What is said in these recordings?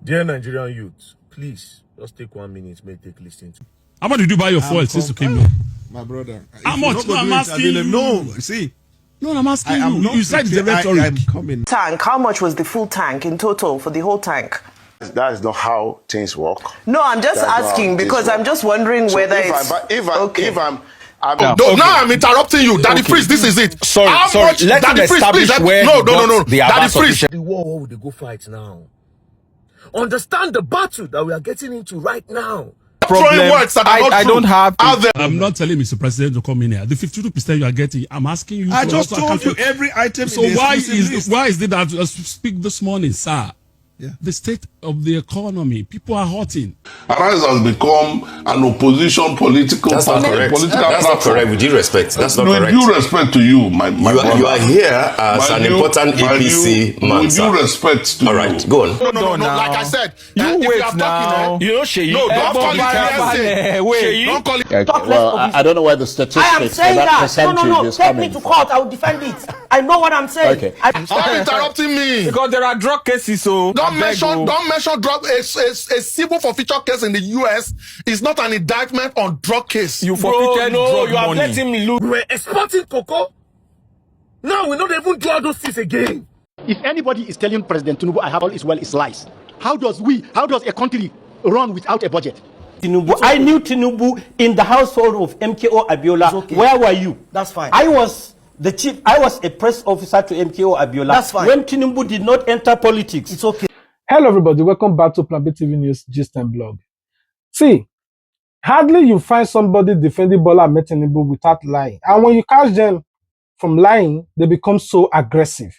Dear Nigerian youth, please just take 1 minute, may take listening to. How much did you buy your fuel since you came here? My brother. How much? No, I'm asking you. No, see. No, I'm asking you. You said the rhetoric. I'm coming. Tank, how much was the full tank in total for the whole tank? That is not how things work. No, I'm just asking because I'm just wondering So whether Now I'm interrupting you. Daddy Freeze, this is it. Sorry. Let him establish where no. Daddy Freeze. The war would they go fight now? Understand the battle that we are getting into right now. Words that I don't have. I'm not telling Mr. President to come in here. The 52% you are getting, I'm asking you. I just told you every item. So why is it that you speak this morning, sir? Yeah. The state of the economy, people are hurting. Arise has become an opposition political That's party. Not correct. Political That's platform. not correct. With due respect, that's not correct. With due respect to you, my brother. You are here as an important APC man, with due respect to all right, you. go on. No. Like I said, you wait now. You know, Sheyi. No, don't call it. Wait. Don't call it. Okay, well, I don't know where the statistics I am saying for that that. percentage No. is Take coming me to court. I will defend it. I know what I'm saying. Okay. Stop interrupting me. Because there are drug cases, so Don't mention drug. A civil forfeiture case in the US is not an indictment on drug case. You forfeited drug you are letting me lose. We were exporting cocoa. Now we not even do all those things again. If anybody is telling President Tinubu I have all is well, it's lies. How does a country run without a budget? Tinubu, I knew Tinubu in the household of MKO Abiola. Okay. Where were you? That's fine. I was the chief. I was a press officer to MKO Abiola. That's fine. When Tinubu did not enter politics. It's okay. Hello everybody, welcome back to Plan B TV News Gist and Blog. See, hardly you find somebody defending BOLA and TINUBU without lying. And when you catch them from lying, they become so aggressive.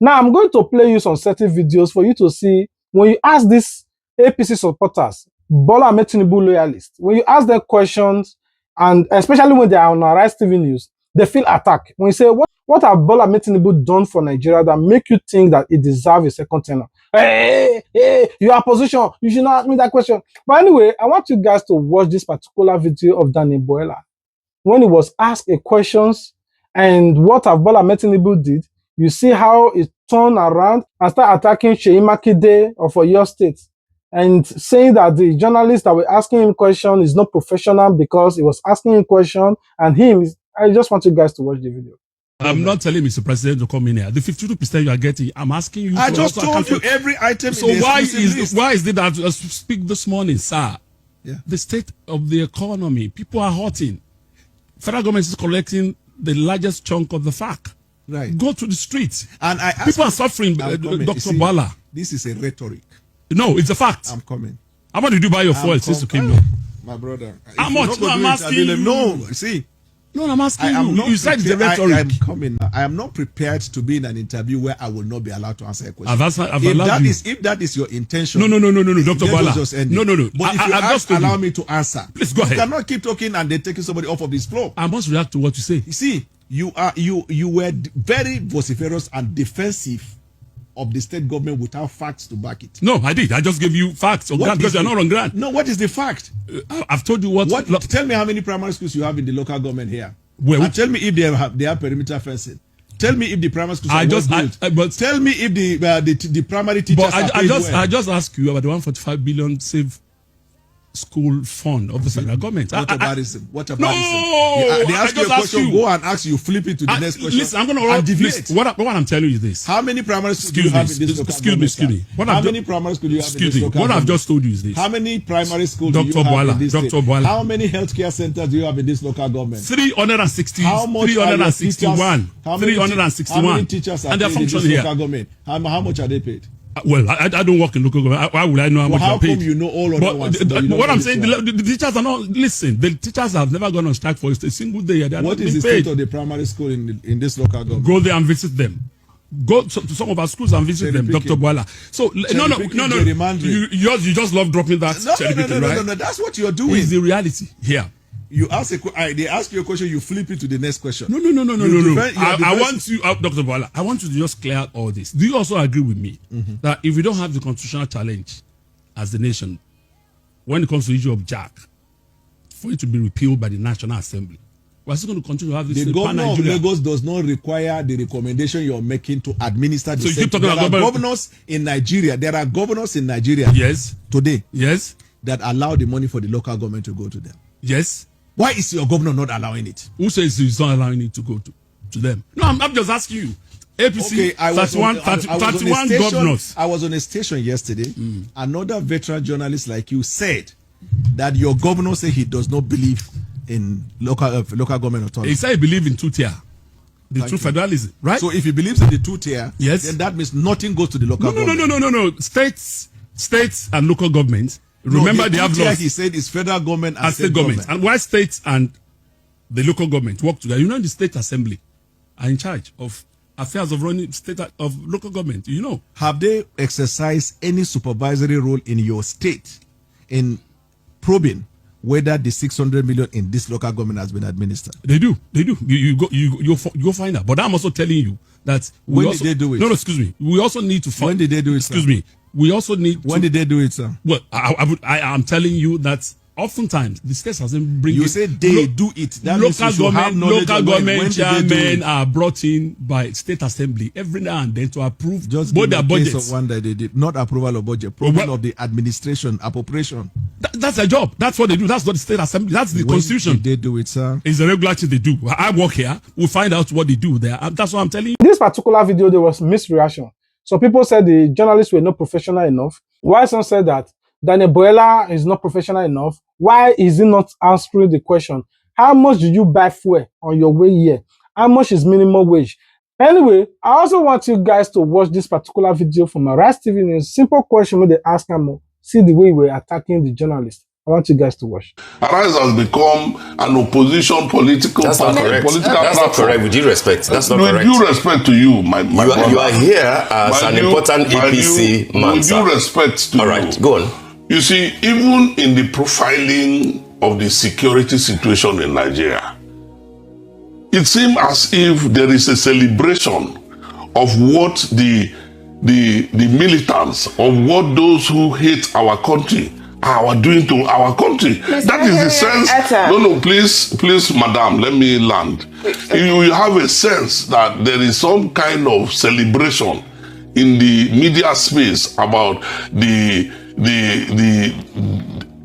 Now, I'm going to play you some certain videos for you to see when you ask these APC supporters, BOLA and TINUBU loyalists, when you ask them questions, and especially when they are on Arise TV News, they feel attacked. When you say, what have BOLA and TINUBU done for Nigeria that make you think that it deserves a second tenure? Hey, you are opposition. You should not ask me that question. But anyway, I want you guys to watch this particular video of Daniel Boela. When he was asked a questions and what have BOLA and TINUBU did, you see how it turned around and start attacking Sheyi Makinde of your state and saying that the journalist that were asking him question is not professional because he was asking him question and him. I just want you guys to watch the video. I'm not telling Mr. President to come in here. The 52% you are getting, I'm asking you. I just told you every item. So why is it that you speak this morning, sir? Yeah. The state of the economy, people are hurting. Federal government is collecting the largest chunk of the FAC. Right. Go to the streets. And people are suffering. Dr. Bola. This is a rhetoric. No, it's a fact. I'm coming. How much did you buy your fuel since you came here? My brother. How much? No, I'm asking you. No, see. No, I'm asking you. You said the rhetoric. I'm coming. I am not prepared to be in an interview where I will not be allowed to answer a question. If that is your intention. No, Dr. Bola. No. But if you just allow me to answer. Please go ahead. You cannot keep talking and then taking somebody off of this floor. I must react to what you say. You see, you were very vociferous and defensive of the state government without facts to back it. No, I did. I just gave you facts on ground because you're not on ground. No, what is the fact? I've told you what. Tell me how many primary schools you have in the local government here. And tell me if they have perimeter fencing. Tell me if the primary schools are well built. Tell me if the primary teachers are paid well. I just asked you about the 145 billion save school fund of the federal government. What about it? No, they ask you a question, go and ask you, flip it to the next question. Listen, I'm going to deviate. What I'm telling you is this. How many primary schools do you have in this local government? Excuse me. How many primary schools do you have in this local government? What I've just told you is this. How many primary schools do you have in this state? Dr. Bola. How many healthcare centers do you have in this local government? 360. How much 361. 361. How many teachers are paid in this local government? How much are they paid? Well, I don't work in local government. Why would I know how much they're paid? How come you know all of them? What I'm saying, the teachers are not, listen, the teachers have never gone on strike for a single day. What is the state of the primary school in this local government? Go there and visit them. Go to some of our schools and visit them, Dr. Bola. So, no. You just love dropping that. No. That's what you're doing. It's the reality here. You ask they ask you a question, you flip it to the next question. No. I want you, Dr. Bola, I want you to just clear out all this. Do you also agree with me that if we don't have the constitutional challenge as the nation, when it comes to the issue of Jack, for it to be repealed by the National Assembly, We're still going to continue to have this The governor of pan-Nigeria. Lagos does not require the recommendation you're making to administer the So you keep same. talking There are about governors in Nigeria. There are governors in Nigeria. Yes. Today. Yes. That allow the money for the local government to go to them. Yes. Why is your governor not allowing it? Who says he's not allowing it to go to them? No, I'm just asking you. APC, Okay, I was 31 governors. I was on a station yesterday. Another veteran journalist like you said that your governor said he does not believe in local government authority. He said he believes in two-tier. The true federalism, right? So if he believes in the two-tier, yes, then that means nothing goes to the local government. No. States and local governments. Remember, they have laws. He said it's federal government and state government. And why states and the local government work together? You know, the state assembly are in charge of affairs of running local government. You know, have they exercised any supervisory role in your state in probing whether the 600 million in this local government has been administered? They do. You go find out. But I'm also telling you that when did they do it? No, excuse me. We also need to find. When did they do it? Excuse me. We also need. When did they do it, sir? Well, I am telling you that oftentimes the states doesn't bring. You say they do it. That local government chairmen are brought in by state assembly every now and then to approve just both their budgets. Of one that they did not approval of budget, approval of the administration, appropriation. That's their job. That's what they do. That's what the state assembly. That's the constitution. Did they do it, sir? It's a regular thing they do. I work here. We'll find out what they do there. That's what I'm telling you. In this particular video, there was misreaction. So people said the journalists were not professional enough. Why some said that Daniel Bola is not professional enough? Why is he not answering the question? How much did you buy fuel on your way here? How much is minimum wage? Anyway, I also want you guys to watch this particular video from Embarrass TV News. Simple question when they ask him, see the way we're attacking the journalist. I want you guys to watch. Embarrass has become an opposition political That's not correct. That's not correct. With due respect, that's not correct. With due respect to you, my brother. You are here as an important APC man, with due respect to you. All right, go on. You see, even in the profiling of the security situation in Nigeria, it seems as if there is a celebration of what the militants, of what those who hate our country are doing to our country. That is the sense. No, please, madam, let me land. You have a sense that there is some kind of celebration in the media space about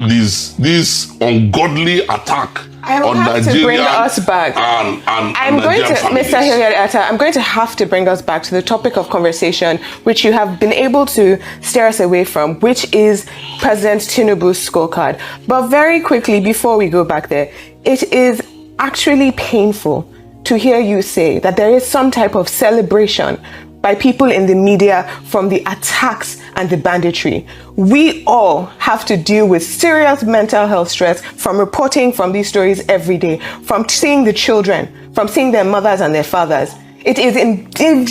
this ungodly attack on Nigeria. To bring us back. Mr. Hilliard-Atta, I'm going to have to bring us back to the topic of conversation, which you have been able to steer us away from, which is President Tinubu's scorecard. But very quickly, before we go back there, it is actually painful to hear you say that there is some type of celebration by people in the media from the attacks and the banditry. We all have to deal with serious mental health stress from reporting from these stories every day, from seeing the children, from seeing their mothers and their fathers. It is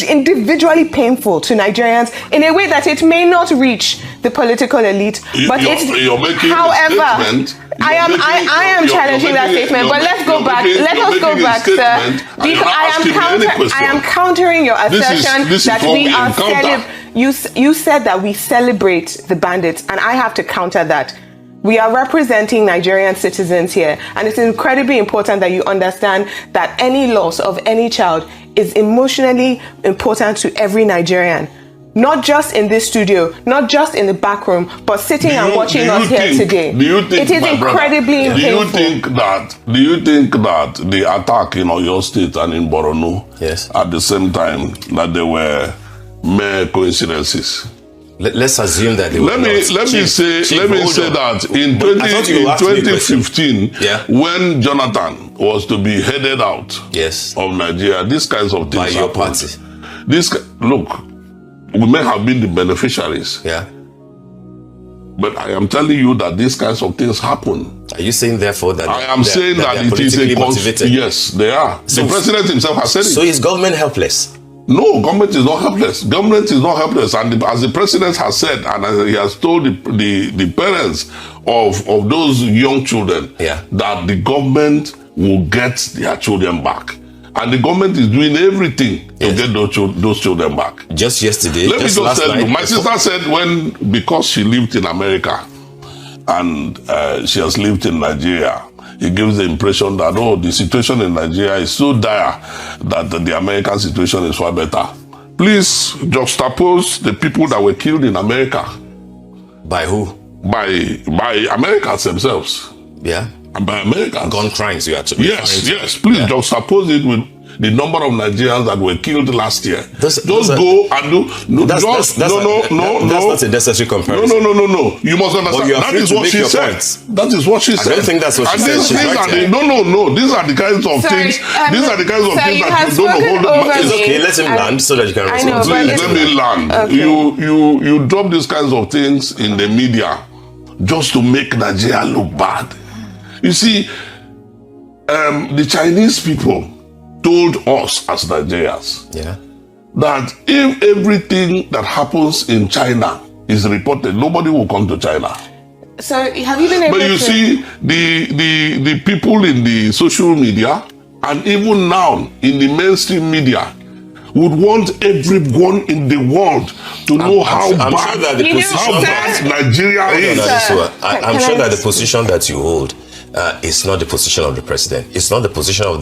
individually painful to Nigerians in a way that it may not reach the political elite. But you're making however, a statement. I am challenging that statement. But let's go back. Let us go back, sir. Because I am countering your assertion that we are you said that we celebrate the bandits, and I have to counter that. We are representing Nigerian citizens here, and it's incredibly important that you understand that any loss of any child is emotionally important to every Nigerian. Not just in this studio, not just in the back room, but sitting and watching us here today. It is incredibly painful. Do you think that the attack in Oyo State and in Borno, yes, at the same time, that they were mere coincidences? Let's assume that they were let me say that in 2015, when Jonathan was to be headed out of Nigeria, these kinds of things by your party. Look, we may have been the beneficiaries. Yeah. But I am telling you that these kinds of things happen. Are you saying therefore that I am saying that it is a motivated? Yes, they are. So the president himself has said it. So is government helpless? No, government is not helpless. Government is not helpless. And as the president has said, and as he has told the parents of those young children, that the government will get their children back. And the government is doing everything to get those children back. Just yesterday, let me just tell you, my sister said because she lived in America and she has lived in Nigeria, it gives the impression that, oh, the situation in Nigeria is so dire that the American situation is far better. Please juxtapose the people that were killed in America. By who? By Americans themselves. Yeah. And by Americans. Gun crimes, you have to. Yes. Please juxtapose it with the number of Nigerians that were killed last year. Just go and do. That's not a necessary comparison. No. You must understand. That is what she said. That is what she said. I don't think that's what she said. No. These are the kinds of things. These are the kinds of things that you don't hold. It's okay. Let him land so that you can respond. Please let me land. Okay. You drop these kinds of things in the media just to make Nigeria look bad. You see, the Chinese people told us as Nigerians that if everything that happens in China is reported, nobody will come to China. So have you been able to... But you see, the people in the social media and even now in the mainstream media would want everyone in the world to know how bad Nigeria is. I'm sure that the position that you hold is not the position of the president. It's not the position of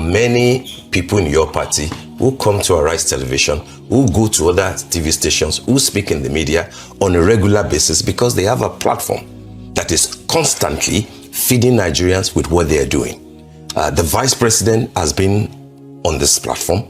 many people in your party who come to Arise Television, who go to other TV stations, who speak in the media on a regular basis because they have a platform that is constantly feeding Nigerians with what they are doing. The vice president has been on this platform.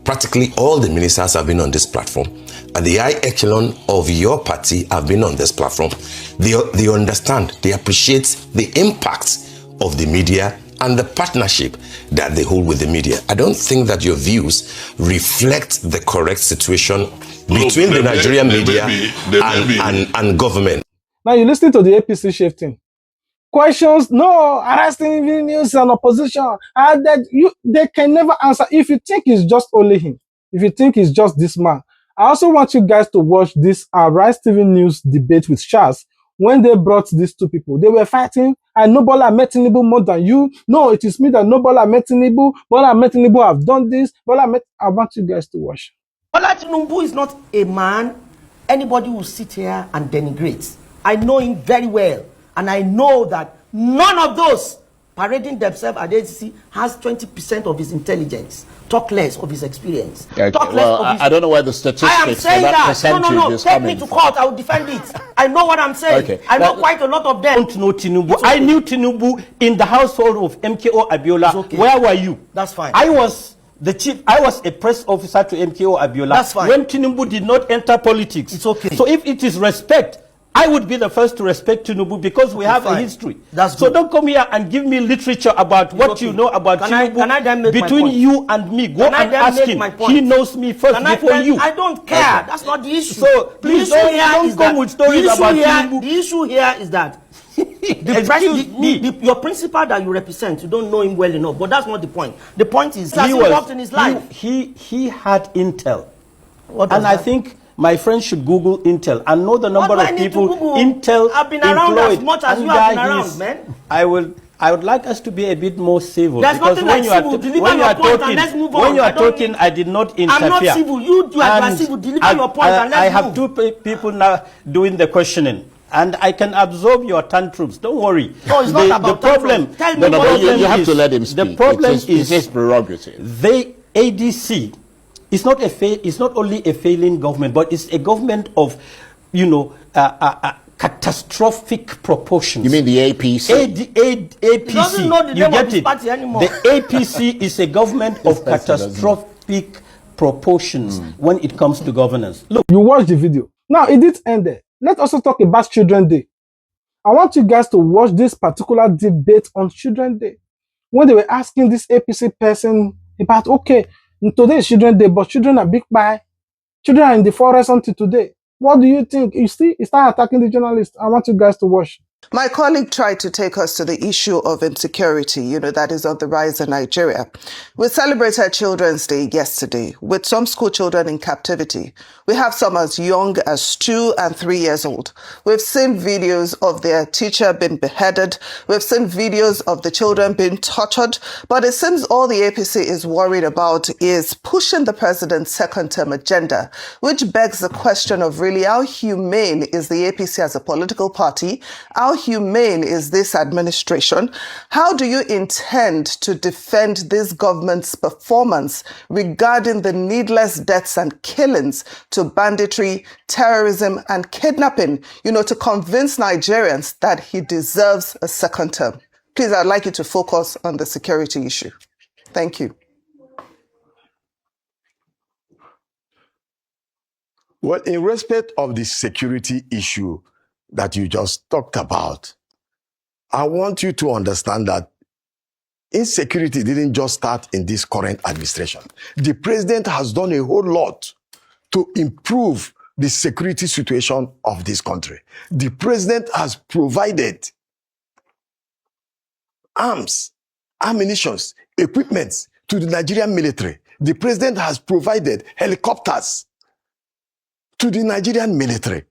Practically all the ministers have been on this platform, and the high echelon of your party have been on this platform. They understand, they appreciate the impact of the media and the partnership that they hold with the media. I don't think that your views reflect the correct situation between the Nigerian media and government. Now you listen to the APC shifting. Questions, no, arresting news and opposition. They can never answer. If you think it's just only him, if you think it's just this man, I also want you guys to watch this Arise TV News debate with Charles. When they brought these two people, they were fighting. I know Bola met Tinubu more than you. No, it is me that know Bola met Tinubu. Bola met Tinubu have done this. I want you guys to watch. Bola Tinubu is not a man anybody will sit here and denigrate. I know him very well. And I know that none of those parading themselves at the ACC has 20% of his intelligence. Talk less of his experience. Okay, Talk less of his... I don't know where the statistics I am saying that. No. Take me to court. I will defend it. I know what I'm saying. Okay. I know quite a lot of them. Don't know Tinubu. I knew Tinubu in the household of MKO Abiola. Okay. Where were you? That's fine. I was a press officer to MKO Abiola. That's fine. When Tinubu did not enter politics. It's okay. So if it is respect, I would be the first to respect Tinubu because we have a history. That's so don't come here and give me literature about what you know about Tinubu between you and me. Go and ask him. He knows me first before you. I don't care. Okay. That's not the issue. So please don't come with stories about Tinubu. The issue here is that your principal that you represent, you don't know him well enough. But that's not the point. The point is he worked in his life. He had intel. And I think my friends should Google Intel and know the number of people Intel I've been around as much as you have been around, man. I would like us to be a bit more civil. There's because when you are talking, I did not interfere. I'm not civil. You are civil. Deliver your point and let's move. I have two people now doing the questioning. And I can absorb your tantrums. Don't worry. No, it's not about the problem. Tell me what you have to let him speak. The problem is his prerogative. The ADC is not only a failing government, but it's a government of, catastrophic proportions. You mean the APC? APC. He doesn't know the name of his party anymore. The APC is a government of catastrophic proportions when it comes to governance. Look, you watch the video. Now, it did end there. Let's also talk about Children's Day. I want you guys to watch this particular debate on Children's Day. When they were asking this APC person about, okay, today is Children's Day, but children are big by. Children are in the forest until today. What do you think? You see, he started attacking the journalist. I want you guys to watch. My colleague tried to take us to the issue of insecurity, that is on the rise in Nigeria. We celebrated Children's Day yesterday with some school children in captivity. We have some as young as 2 and 3 years old. We've seen videos of their teacher being beheaded. We've seen videos of the children being tortured. But it seems all the APC is worried about is pushing the president's second-term agenda, which begs the question of really how humane is the APC as a political party? How How humane is this administration? How do you intend to defend this government's performance regarding the needless deaths and killings to banditry, terrorism, and kidnapping, to convince Nigerians that he deserves a second term? Please, I'd like you to focus on the security issue. Thank you. Well, in respect of the security issue that you just talked about, I want you to understand that insecurity didn't just start in this current administration. The president has done a whole lot to improve the security situation of this country. The president has provided arms, ammunition, equipment to the Nigerian military. The president has provided helicopters to the Nigerian military.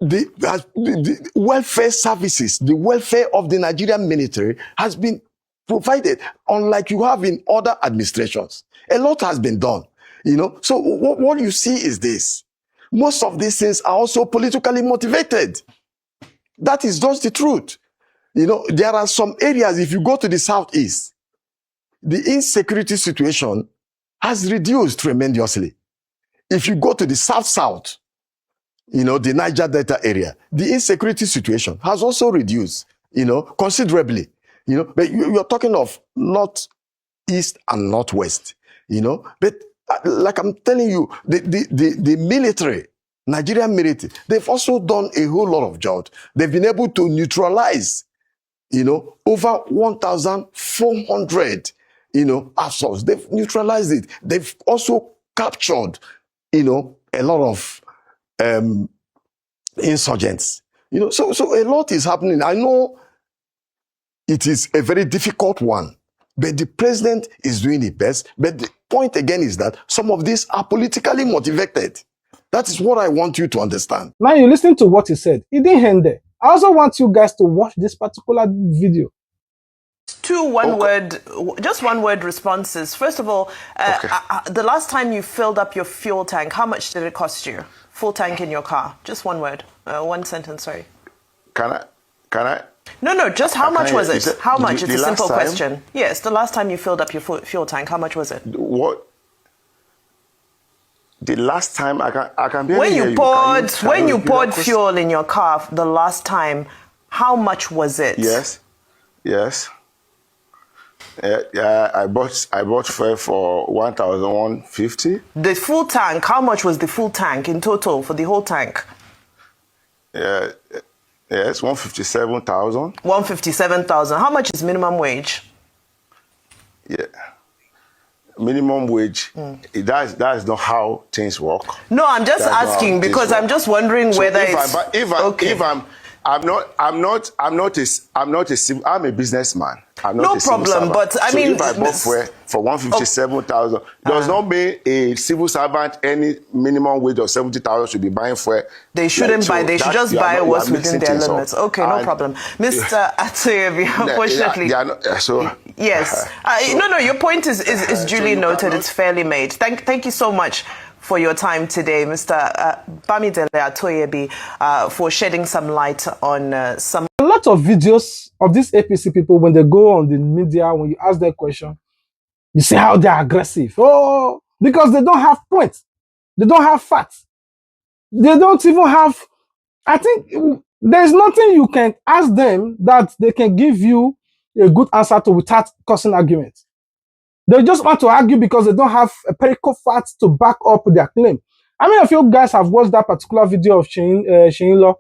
The welfare services, the welfare of the Nigerian military has been provided, unlike you have in other administrations. A lot has been done, So what you see is this. Most of these things are also politically motivated. That is just the truth. There are some areas, if you go to the southeast, the insecurity situation has reduced tremendously. If you go to the south, the Niger Delta area, the insecurity situation has also reduced, considerably. But you're talking of northeast and northwest, But like I'm telling you, the military, Nigerian military, they've also done a whole lot of jobs. They've been able to neutralize, over 1,400, assaults. They've neutralized it. They've also captured, a lot of insurgents. So a lot is happening. I know it is a very difficult one, but the president is doing the best. But the point again is that some of these are politically motivated. That is what I want you to understand. Now you listen to what he said. He didn't end there. I also want you guys to watch this particular video. Two one-word responses. First of all, the last time you filled up your fuel tank, how much did it cost you? Full tank in your car. Just one word. One sentence, sorry. Can I? No, just how much was it? How much? It's a simple question. Yes, the last time you filled up your fuel tank, how much was it? What? The last time I can be when you poured fuel in your car the last time, how much was it? Yes. I bought fuel for 1,150. The full tank. How much was the full tank in total for the whole tank? Yes, 157,000. 157,000. How much is minimum wage? Yeah. Minimum wage, that is not how things work. No, I'm just asking because I'm just wondering whether I'm a businessman. No problem, but I mean, if I bought fuel for 157,000, does not mean a civil servant any minimum wage of 70,000 should be buying fuel. They shouldn't buy. They should just buy what's within their limits. Okay, no problem, Mr. Atoyebi. Unfortunately, yes. No. Your point is duly noted. It's fairly made. Thank you so much for your time today, Mr. Bamidele Atoyebi, for shedding some light on some. A lot of videos of these APC people, when they go on the media, when you ask their question, you see how they're aggressive. Oh, because they don't have points. They don't have facts. They don't even have, I think there's nothing you can ask them that they can give you a good answer to without causing argument. They just want to argue because they don't have empirical facts to back up their claim. How many of you guys have watched that particular video of Shein Law?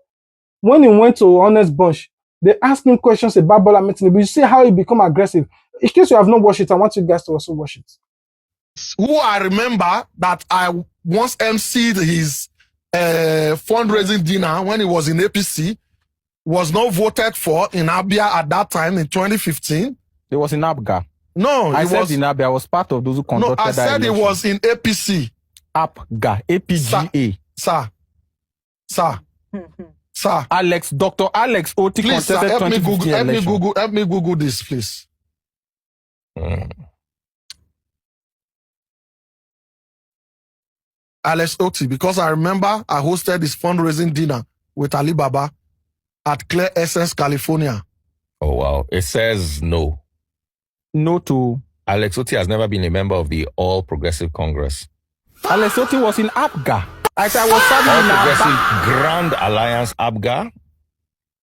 When he went to Honest Bunch, they asked him questions about Bola Tinubu. You see how he become aggressive. In case you have not watched it, I want you guys to also watch it. Who I remember that I once emceed his fundraising dinner when he was in APC, was not voted for in Abia at that time in 2015. It was in Abga. No, I said in Abia. I was part of those who conducted that. No, I said it was in APC. APGA, APGA. Sir. Dr. Alex Oti please, contested sir, 2015 election. Help me Google this, please. Alex Oti, because I remember I hosted this fundraising dinner with Ali Baba at Clear Essence, California. Oh, wow. It says no. No to Alex Otti has never been a member of the All Progressive Congress. Alex Otti was in APGA. I was serving in Progressive Grand Alliance APGA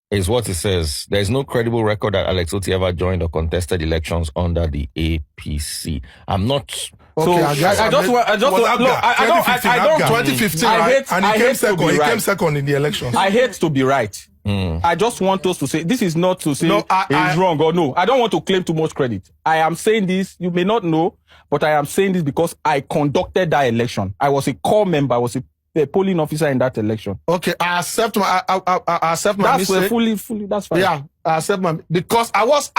is what it says. There is no credible record that Alex Otti ever joined or contested elections under the APC. I'm not. Okay, I don't. 2015, right? And he came second. He came second in the elections. I hate to be right. I just want us to say this is not to say it's wrong or no. I don't want to claim too much credit. I am saying this. You may not know, but I am saying this because I conducted that election. I was a core member. I was a polling officer in that election. Okay, I accept my. I accept my mistake. Fully. That's fine. Yeah, I accept my because I was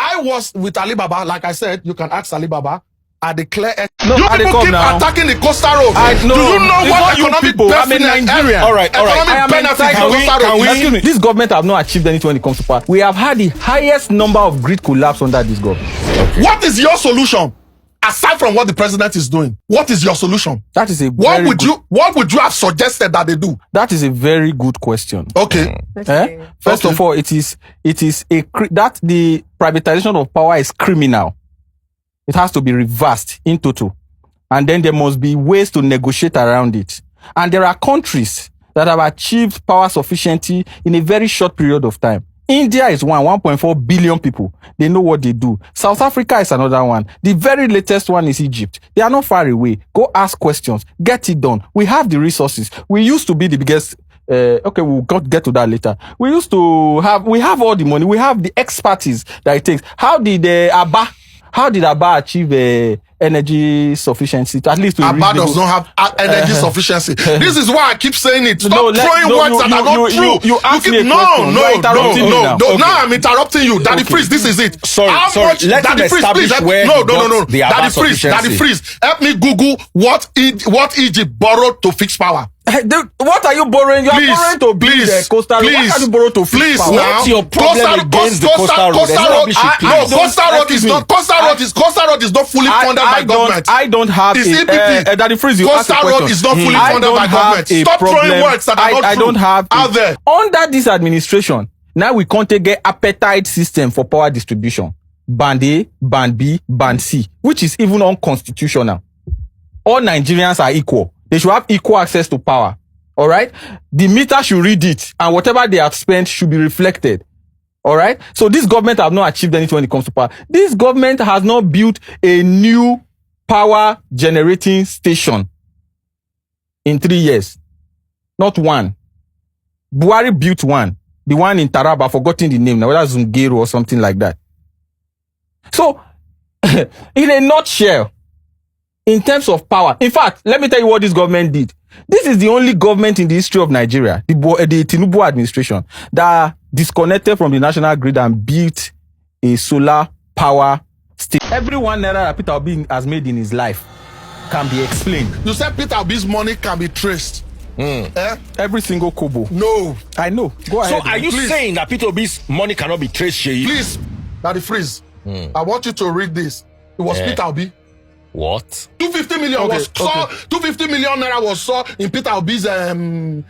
with Alibaba. Like I said, you can ask Alibaba. I declare. No, you people keep attacking the coastal road. Do you know what economic benefit? I'm a Nigerian. All right. Economic benefit. Excuse me. This government have not achieved anything when it comes to power. We have had the highest number of grid collapse under this government. Okay. What is your solution? Aside from what the president is doing, what is your solution? That is a what would you have suggested that they do? That is a very good question. Okay. First of all, it is that the privatization of power is criminal. It has to be reversed in total. And then there must be ways to negotiate around it. And there are countries that have achieved power sufficiency in a very short period of time. India is 1.4 billion people. They know what they do. South Africa is another one. The very latest one is Egypt. They are not far away. Go ask questions. Get it done. We have the resources. We used to be the biggest. Okay, we'll get to that later. We have all the money. We have the expertise that it takes. How did Abba achieve energy sufficiency? At least Abba does not have energy sufficiency. This is why I keep saying it. Stop throwing words that are not true. You ask me a question. No. Now I'm interrupting you. Daddy Freeze, this is it. Sorry. Let me establish where Daddy Freeze, help me Google what Egypt borrowed to fix power. What are you borrowing? You are borrowing to build the coastal road. What are you borrowing to fix power? What's your problem against the coastal road? Coastal road is not fully funded by government. I don't have Daddy Freeze, you ask a question. Coastal road is not fully funded by government. Stop throwing words that are not true out there. Under this administration, now we can't get appetite system for power distribution. Band A, Band B, Band C, which is even unconstitutional. All Nigerians are equal. They should have equal access to power. All right? The meter should read it, and whatever they have spent should be reflected. All right? So this government have not achieved anything when it comes to power. This government has not built a new power generating station in 3 years. Not one. Buhari built one. The one in Taraba, I've forgotten the name now, whether Zungeru or something like that. So, in a nutshell, in terms of power, in fact, let me tell you what this government did. This is the only government in the history of Nigeria, the TINUBU administration, that disconnected from the national grid and built a solar power station. Every 1 naira that Peter Obi has made in his life can be explained. You said Peter Obi's money can be traced. Every single kobo. No. I know. Go ahead. So are you saying that Peter Obi's money cannot be traced, Sheyi? Please, Daddy Freeze, I want you to read this. It was Peter Obi. What? 250 million was 250 million naira was saw in Peter Obi's 8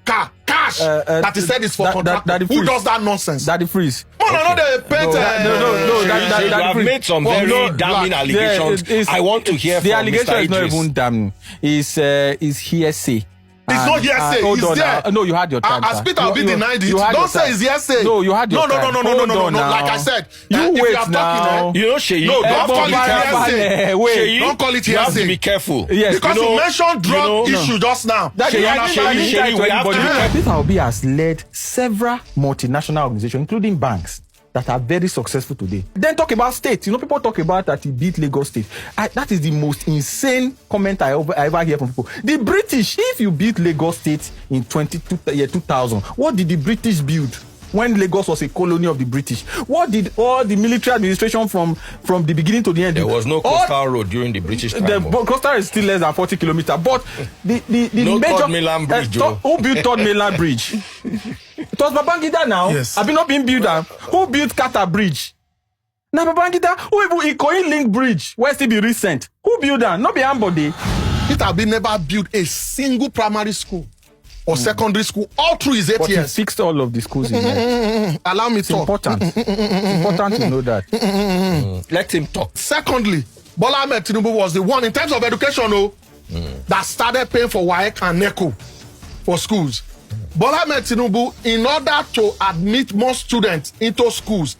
car cash that he said is for contractor. Who does that nonsense? Daddy Freeze. No, they paint. No. You have made some very damning allegations. I want to hear from Mr. Idris. The allegation is not even damning. It's hearsay. It's not hearsay. It's there. No, you had your time. As Peter Obi denied it. Don't say it's hearsay. No, you had your time. No. Like I said, you wait now. You know, Sheyi. No, don't call it hearsay. Sheyi, don't call it you have hearsay. to be careful. Yes, because you mentioned drug issue just now. Sheyi, we have to. Peter Obi has led several multinational organizations, including banks, that are very successful today. Then talk about states. You know, people talk about that he beat Lagos State. That is the most insane comment I ever hear from people. The British, if you beat Lagos State in 2000, what did the British build when Lagos was a colony of the British? What did all the military administration from the beginning to the end? There was no coastal road during the British time. The coastal is still less than 40 kilometers. But the no major... Third Mainland Bridge. Who built Third Mainland Bridge? It was Babangida now. Yes. Have been not been built. Who built Kata Bridge? Now Babangida, who even Ikoyi Link Bridge, where still be recent? Who built that? Not be Ambode. Peter Obi never built a single primary school. or secondary school all through his 8 years. He fixed all of the schools in Nigeria. Allow me it's talk. Important. It's important to know that. Let him talk. Secondly, Bola Ahmed Tinubu was the one in terms of education, that started paying for WAEC and NECO for schools. Bola Ahmed Tinubu, in order to admit more students into schools,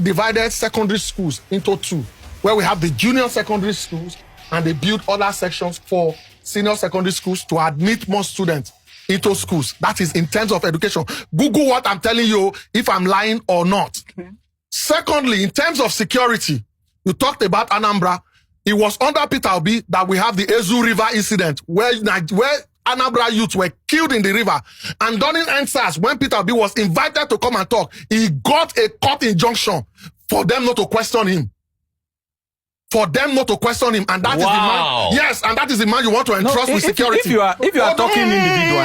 divided secondary schools into two, where we have the junior secondary schools and they built other sections for senior secondary schools to admit more students into schools. That is in terms of education. Google what I'm telling you if I'm lying or not. Okay. Secondly, in terms of security, you talked about Anambra. It was under Peter Obi that we have the Ezu River incident where Anambra youths were killed in the river. And during NSAS, when Peter Obi was invited to come and talk, he got a court injunction for them not to question him. And that is the man. Yes, and that is the man you want to entrust with security. If you are talking individual,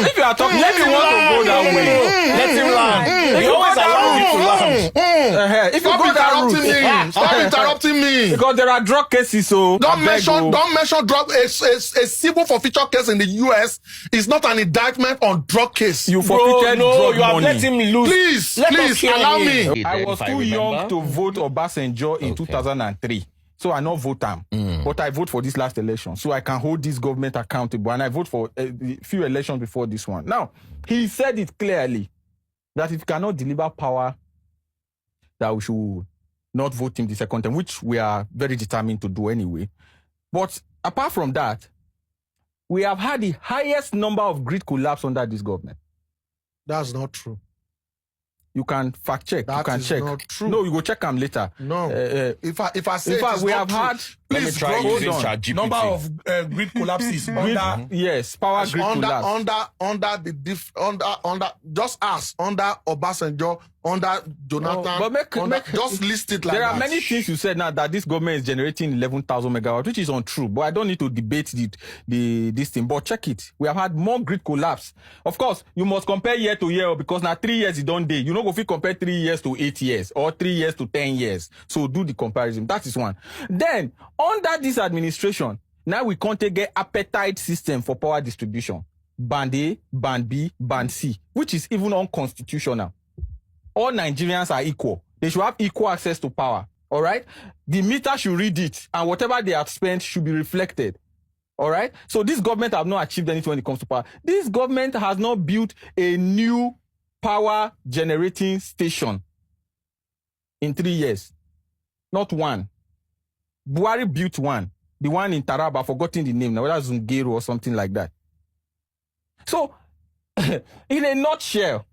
if you are talking, let him want to go that way. Let him learn. He always allows you to learn. If you go that route, stop interrupting me. Because there are drug cases, so don't mention drug. A civil forfeiture case in the US is not an indictment on drug case. You forfeited drug you have money. let him loose. Please allow me. I was too young to vote Obasanjo in 2003. So I not vote him. But I vote for this last election. So I can hold this government accountable. And I vote for a few elections before this one. Now, he said it clearly that if he cannot deliver power, that we should not vote him the second time, which we are very determined to do anyway. But apart from that, we have had the highest number of grid collapse under this government. That's not true. You can fact check. That you can is check. Not true. No, you go check them later. No. If I say in fact, we have had. Please try using ChatGPT. Number of grid collapses under. Yes, power grid collapse. Under just ask under Obasanjo, under Jonathan. But just list it like that. There are many things you said now that this government is generating 11,000 megawatts, which is untrue. But I don't need to debate this thing. But check it. We have had more grid collapse. Of course, you must compare year to year because now 3 years you don't day. You know, if you compare 3 years to 8 years or 3 years to 10 years. So do the comparison. That is one. Then under this administration, now we can't get appetite system for power distribution. Band A, Band B, Band C, which is even unconstitutional. All Nigerians are equal. They should have equal access to power. All right? The meter should read it, and whatever they have spent should be reflected. All right? So this government have not achieved anything when it comes to power. This government has not built a new power generating station in 3 years. Not one. Buhari built one. The one in Taraba, I've forgotten the name now, whether Zungeru or something like that. So, in a nutshell,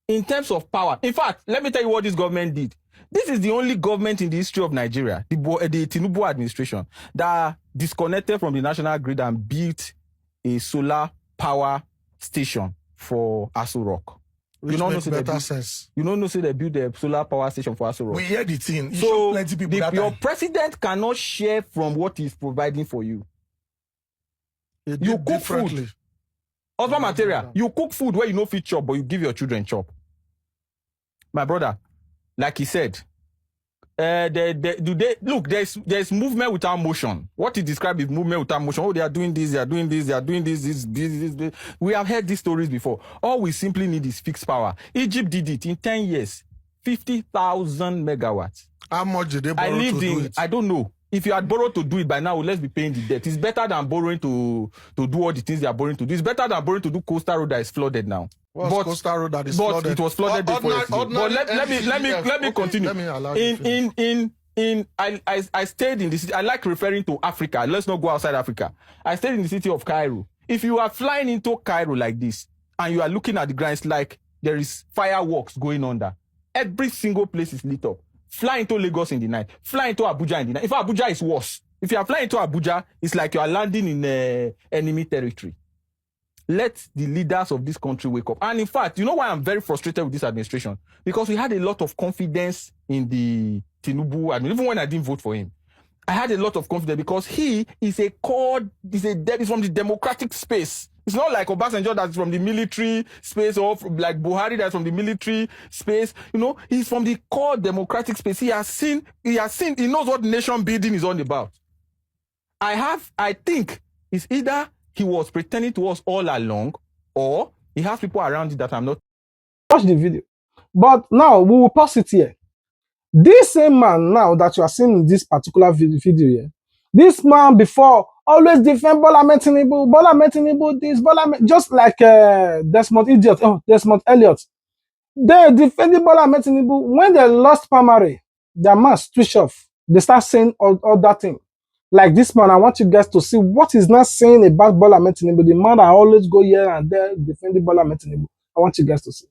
in terms of power, in fact, let me tell you what this government did. This is the only government in the history of Nigeria, the TINUBU administration, that disconnected from the national grid and built a solar power station for Aso Rock. Which makes better sense. You don't know say they build a solar power station for Aso Rock. We hear the thing. So plenty people your president cannot share from what he's providing for you. You cook food. Other material. You cook food where you know fit chop, but you give your children chop. My brother, like he said, there's movement without motion. What he described is movement without motion. Oh, they are doing this, they are doing this, they are doing this. We have heard these stories before. All we simply need is fixed power. Egypt did it in 10 years. 50,000 megawatts. How much did they borrow to do it? I don't know. If you had borrowed to do it by now, let's be paying the debt. It's better than borrowing to do all the things they are borrowing to do. It's better than borrowing to do Coastal Road that is flooded now. What's Coastal Road that is flooded? It was flooded before. But let me continue. Let me allow you I stayed in the city. I like referring to Africa. Let's not go outside Africa. I stayed in the city of Cairo. If you are flying into Cairo like this and you are looking at the ground, it's like there is fireworks going on there. Every single place is lit up. Fly into Lagos in the night. Fly into Abuja in the night. In fact, Abuja is worse. If you are flying into Abuja, it's like you are landing in enemy territory. Let the leaders of this country wake up. And in fact, you know why I'm very frustrated with this administration? Because we had a lot of confidence in the TINUBU. I mean, even when I didn't vote for him, I had a lot of confidence because he is he's from the democratic space. It's not like Obasanjo that's from the military space or like Buhari that's from the military space. You know, he's from the core democratic space. He knows what nation building is all about. I think it's either he was pretending to us all along, or he has people around you that I'm not. Watch the video. But now we will pause it here. This same man now that you are seeing in this particular video here, this man before always defend Bola Tinubu, this just like Desmond Elliott. They defended Bola Tinubu. When they lost primary, their man switch off. They start saying all that thing. Like this man, I want you guys to see what he's not saying about Bola Tinubu. The man that always go here and there defending Bola Tinubu. I want you guys to see.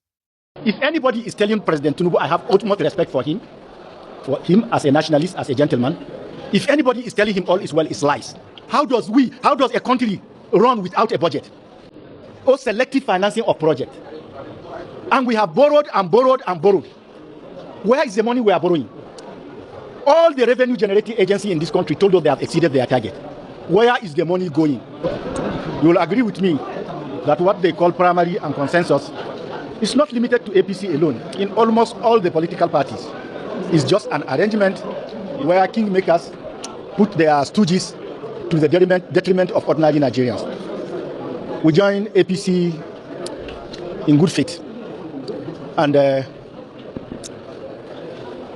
If anybody is telling President Tinubu, I have ultimate respect for him as a nationalist, as a gentleman. If anybody is telling him all is well, it's lies. How does a country run without a budget or selective financing of project? And we have borrowed and borrowed and borrowed. Where is the money we are borrowing? All the revenue generating agencies in this country told us they have exceeded their target. Where is the money going? You will agree with me that what they call primary and consensus is not limited to APC alone. In almost all the political parties, it's just an arrangement where kingmakers put their stooges to the detriment of ordinary Nigerians. We joined APC in good faith, and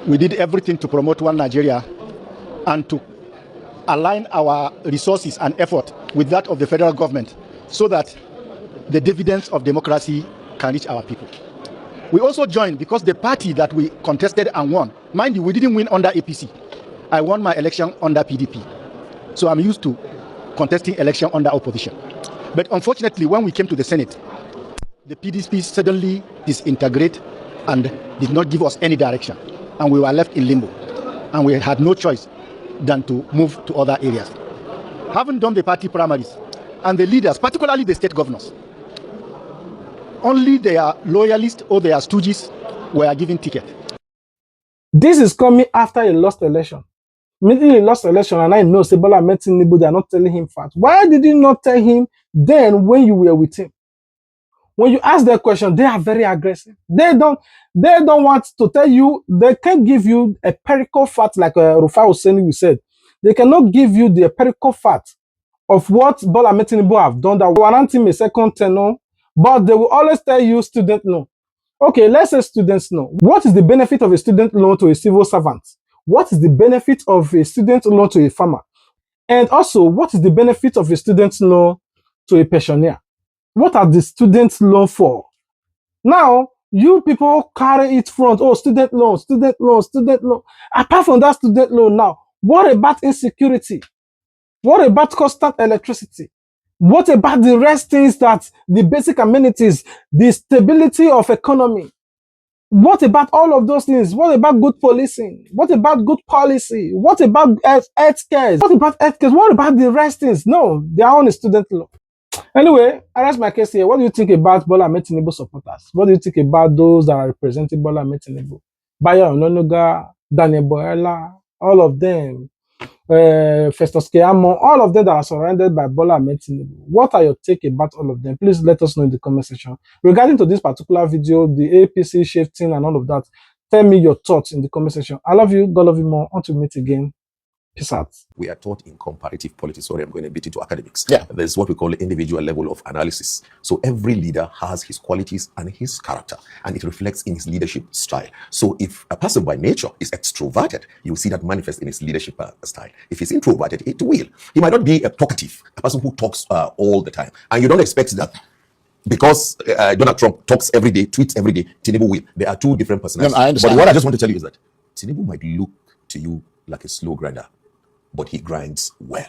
we did everything to promote one Nigeria and to align our resources and effort with that of the federal government so that the dividends of democracy can reach our people. We also joined because the party that we contested and won, mind you, we didn't win under APC. I won my election under PDP. So I'm used to contesting election under opposition. But unfortunately, when we came to the Senate, the PDP suddenly disintegrated and did not give us any direction. And we were left in limbo. And we had no choice than to move to other areas. Having done the party primaries, and the leaders, particularly the state governors, only their loyalists or their stooges were given ticket. This is coming after a lost election. Immediately lost election, and I know Bola Tinubu, they are not telling him facts. Why did you not tell him then when you were with him? When you ask their question, they are very aggressive. They don't want to tell you, they can't give you a empirical fact like Rufai Hussein we said. They cannot give you the empirical fact of what Bola Tinubu have done that warrant him a second tenure, but they will always tell you student loan. Okay, let's say students know. What is the benefit of a student loan to a civil servant? What is the benefit of a student loan to a farmer? And also, what is the benefit of a student loan to a pensioner? What are the student loan for? Now, you people carry it front. Oh, student loan, student loan, student loan. Apart from that student loan now, what about insecurity? What about constant electricity? What about the rest things that the basic amenities, the stability of economy? What about all of those things? What about good policing? What about good policy? What about health care? What about health care? What about the rest things? No, they are on a student loan. Anyway, I rest my case here. What do you think about Bola Tinubu supporters? What do you think about those that are representing Bola Tinubu? Bayo Ononuga, Daniel Boela, all of them, Festus Keyamo, all of them that are surrounded by Bola Tinubu. What are your take about all of them? Please let us know in the comment section. Regarding to this particular video, the APC shifting and all of that, tell me your thoughts in the comment section. I love you. God love you more. Until we meet again. Peace out. We are taught in comparative politics. Sorry, I'm going a bit into academics. Yeah. There's what we call the individual level of analysis. So every leader has his qualities and his character, and it reflects in his leadership style. So if a person by nature is extroverted, you will see that manifest in his leadership style. If he's introverted, it will. He might not be a talkative, a person who talks all the time. And you don't expect that because Donald Trump talks every day, tweets every day, Tinubu will. There are two different personalities. No, I understand. But what I just want to tell you is that Tinubu might look to you like a slow grinder, but he grinds well.